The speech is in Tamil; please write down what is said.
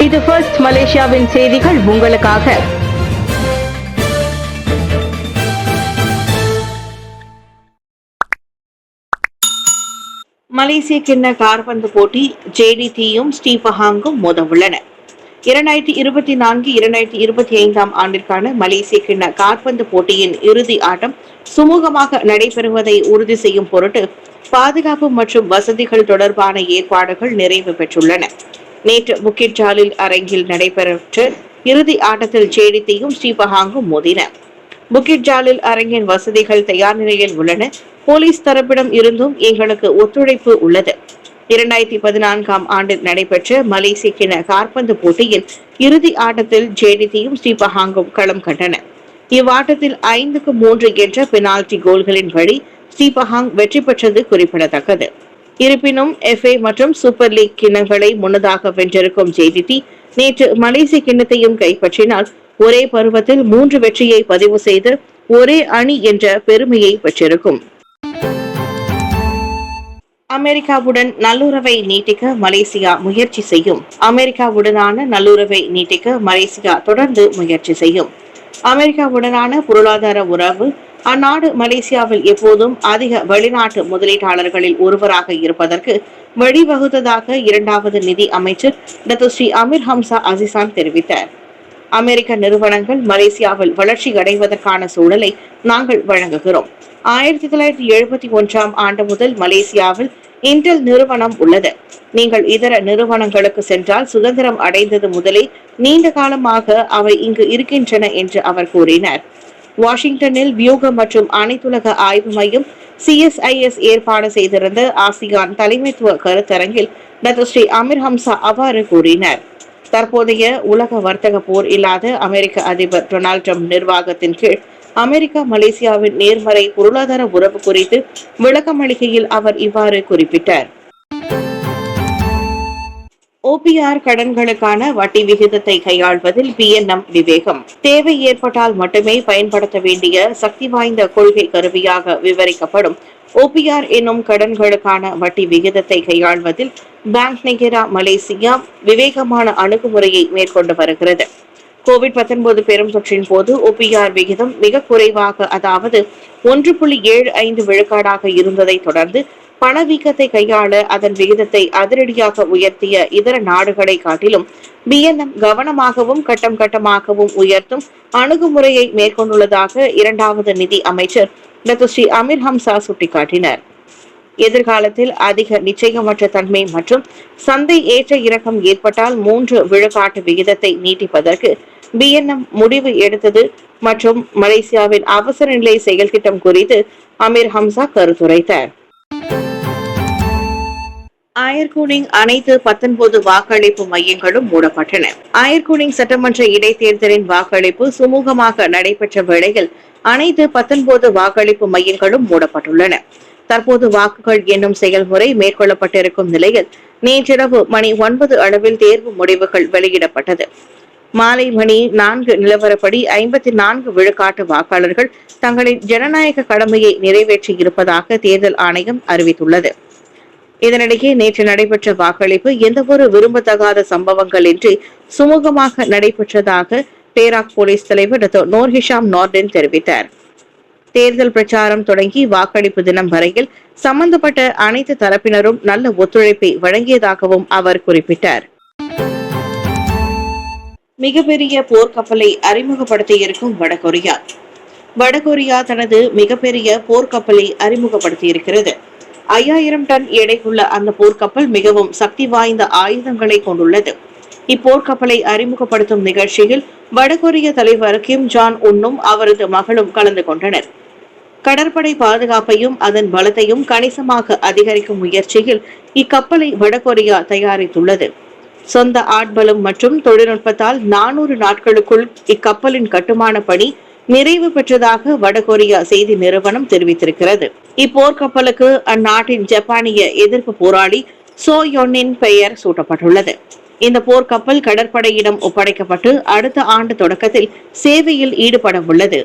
இது ஃபர்ஸ்ட் மலேசியாவின் செய்திகள் உங்களுக்காக. மலேசிய கிண்ண கால்பந்து போட்டி JDTயும் ஸ்ரீபஹாங்கும் மோத உள்ளன. 2024-2025 ஆண்டிற்கான மலேசிய கிண்ண கால்பந்து போட்டியின் இறுதி ஆட்டம் சுமூகமாக நடைபெறுவதை உறுதி செய்யும் பொருட்டு பாதுகாப்பு மற்றும் வசதிகள் தொடர்பான ஏற்பாடுகள் நிறைவு பெற்றுள்ளன. நேற்று புக்கிட் ஜாலில் அரங்கில் நடைபெற்ற இறுதி ஆட்டத்தில் JDTயும் ஸ்ரீபஹாங்கும் மோதின. புக்கிட் ஜாலில் அரங்கின் வசதிகள் தயார் நிலையில் உள்ளன. போலீஸ் தரப்பிடம் இருந்தும் எங்களுக்கு ஒத்துழைப்பு உள்ளது. 2014 ஆண்டில் நடைபெற்ற மலேசிய கிண்ண கால்பந்து போட்டியின் இறுதி ஆட்டத்தில் JDTயும் ஸ்ரீபஹாங்கும் களம் கண்டன. இவ்வாட்டத்தில் 5-3 என்ற பெனால்டி கோல்களின் வழி ஸ்ரீபஹாங் வெற்றி பெற்றது குறிப்பிடத்தக்கது. இருப்பினும் FA மற்றும் சூப்பர் லீக் கிண்ணங்களை முன்னதாக வென்றிருக்கும் JDT நேற்று மலேசிய கிண்ணத்தையும் கைப்பற்றினால் ஒரே பருவத்தில் 3 வெற்றியை பதிவு செய்து ஒரே அணி என்ற பெருமையை பெற்றிருக்கும். அமெரிக்காவுடன் நல்லுறவை நீட்டிக்க மலேசியா முயற்சி செய்யும். அமெரிக்காவுடனான நல்லுறவை நீட்டிக்க மலேசியா தொடர்ந்து முயற்சி செய்யும். அமெரிக்காவுடனான பொருளாதார உறவு அந்நாடு மலேசியாவில் எப்போதும் அதிக வெளிநாட்டு முதலீட்டாளர்களில் ஒருவராக இருப்பதற்கு வழிவகுத்ததாக இரண்டாவது நிதி அமைச்சர் டத்துஸ்ரீ அமீர் ஹம்சா அசிசான் தெரிவித்தார். அமெரிக்க நிறுவனங்கள் மலேசியாவில் வளர்ச்சி அடைவதற்கான சூழலை நாங்கள் வழங்குகிறோம். 1971 ஆண்டு முதல் மலேசியாவில் இன்டெல் நிறுவனம் உள்ளது. நீங்கள் இதர நிறுவனங்களுக்கு சென்றால் சுதந்திரம் அடைந்தது முதலே நீண்ட காலமாக அவை இங்கு இருக்கின்றன என்று அவர் கூறினார். வாஷிங்டனில் வியூக மற்றும் அனைத்துலக ஆய்வு மையம் CSIS ஏற்பாடு செய்திருந்த ஆசியான் தலைமைத்துவ கருத்தரங்கில் டத்துஸ்ரீ அமீர் ஹம்சா அவ்வாறு கூறினார். தற்போதைய உலக வர்த்தக போர் இல்லாத அமெரிக்க அதிபர் டொனால்ட் ட்ரம்ப் நிர்வாகத்தின் கீழ் அமெரிக்கா மலேசியாவின் நேர்மறை பொருளாதார உறவு குறித்து விளக்கமளிக்கையில் அவர் இவ்வாறு குறிப்பிட்டார். OPR கடன்களுக்கான வட்டி விகிதத்தை கையாள்வதில் PNM விவேகம். தேவை ஏற்பட்டால் மட்டுமே பயன்படுத்த வேண்டிய சக்தி வாய்ந்த கொள்கை கருவியாக விவரிக்கப்படும் OPR என்னும் கடன்களுக்கான வட்டி விகிதத்தை கையாள்வதில் பேங்க் நெகிரா மலேசியா விவேகமான அணுகுமுறையை மேற்கொண்டு வருகிறது. COVID-19 பெரும் தொற்றின் போது OPR விகிதம் மிக குறைவாக, அதாவது 1.75 விழுக்காடாக இருந்ததை தொடர்ந்து பணவீக்கத்தை கையாள அதன் விகிதத்தை அதிரடியாக உயர்த்திய இதர நாடுகளை காட்டிலும் PNM கவனமாகவும் கட்டம் கட்டமாகவும் உயர்த்தும் அணுகுமுறையை மேற்கொண்டுள்ளதாக இரண்டாவது நிதி அமைச்சர் டத்துஸ்ரீ அமீர் ஹம்சா சுட்டிக்காட்டினார். எதிர்காலத்தில் அதிக நிச்சயமற்ற தன்மை மற்றும் சந்தை ஏற்ற இறக்கம் ஏற்பட்டால் 3 விழுக்காட்டு விகிதத்தை நீட்டிப்பதற்கு PNM முடிவு எடுத்தது மற்றும் மலேசியாவின் அவசர நிலை செயல் திட்டம் குறித்து அமீர் ஹம்சா கருத்துரைத்தார். அயர்கூனிங் அனைத்து 19 வாக்களிப்பு மையங்களும் மூடப்பட்டன. அயர்கூனிங் சட்டமன்ற இடைத்தேர்தலின் வாக்களிப்பு சுமூகமாக நடைபெற்ற வேளையில் அனைத்து 19 வாக்களிப்பு மையங்களும் மூடப்பட்டுள்ளன. தற்போது வாக்குகள் எண்ணும் செயல்முறை மேற்கொள்ளப்பட்டிருக்கும் நிலையில் நேற்றிரவு மணி 9 அளவில் தேர்வு முடிவுகள் வெளியிடப்பட்டது. மாலை மணி 4 நிலவரப்படி 54 விழுக்காட்டு வாக்காளர்கள் தங்களின் ஜனநாயக கடமையை நிறைவேற்றி இருப்பதாக தேர்தல் ஆணையம் அறிவித்துள்ளது. இதனிடையே நேற்று நடைபெற்ற வாக்களிப்பு எந்தவொரு விரும்பத்தகாத சம்பவங்கள் இன்றி சுமூகமாக நடைபெற்றதாக பேராக் போலீஸ் தலைவர் டாக்டர் நோர்ஹிஷாம் நார்டின் தெரிவித்தார். தேர்தல் பிரச்சாரம் தொடங்கி வாக்களிப்பு தினம் வரையில் சம்பந்தப்பட்ட அனைத்து தரப்பினரும் நல்ல ஒத்துழைப்பை வழங்கியதாகவும் அவர் குறிப்பிட்டார். மிகப்பெரிய போர்க்கப்பலை அறிமுகப்படுத்தியிருக்கும் வடகொரியா. வடகொரியா தனது மிகப்பெரிய போர்க்கப்பலை அறிமுகப்படுத்தியிருக்கிறது. 5000 டன் எடையுள்ள அந்த போர்க்கப்பல் மிகவும் சக்தி வாய்ந்த ஆயுதங்களை கொண்டுள்ளது. இப்போர்க்கப்பலை அறிமுகப்படுத்தும் நிகழ்ச்சியில் வடகொரிய தலைவர் கிம் ஜான் உன்னும் அவரது மகளும் கலந்து கொண்டனர். கடற்படை பாதுகாப்பையும் அதன் பலத்தையும் கணிசமாக அதிகரிக்கும் முயற்சியில் இக்கப்பலை வடகொரியா தயாரித்துள்ளது. சொந்த ஆட்பலம் மற்றும் தொழில்நுட்பத்தால் 400 நாட்களுக்குள் இக்கப்பலின் கட்டுமான பணி நிறைவு பெற்றதாக வடகொரியா செய்தி நிறுவனம் தெரிவித்திருக்கிறது. இப்போர்க்கப்பலுக்கு அந்நாட்டின் ஜப்பானிய எதிர்ப்பு போராளி சோயோனின் பெயர் சூட்டப்பட்டுள்ளது. இந்த போர்க்கப்பல் கடற்படையிடம் ஒப்படைக்கப்பட்டு அடுத்த ஆண்டு தொடக்கத்தில் சேவையில் ஈடுபட உள்ளது.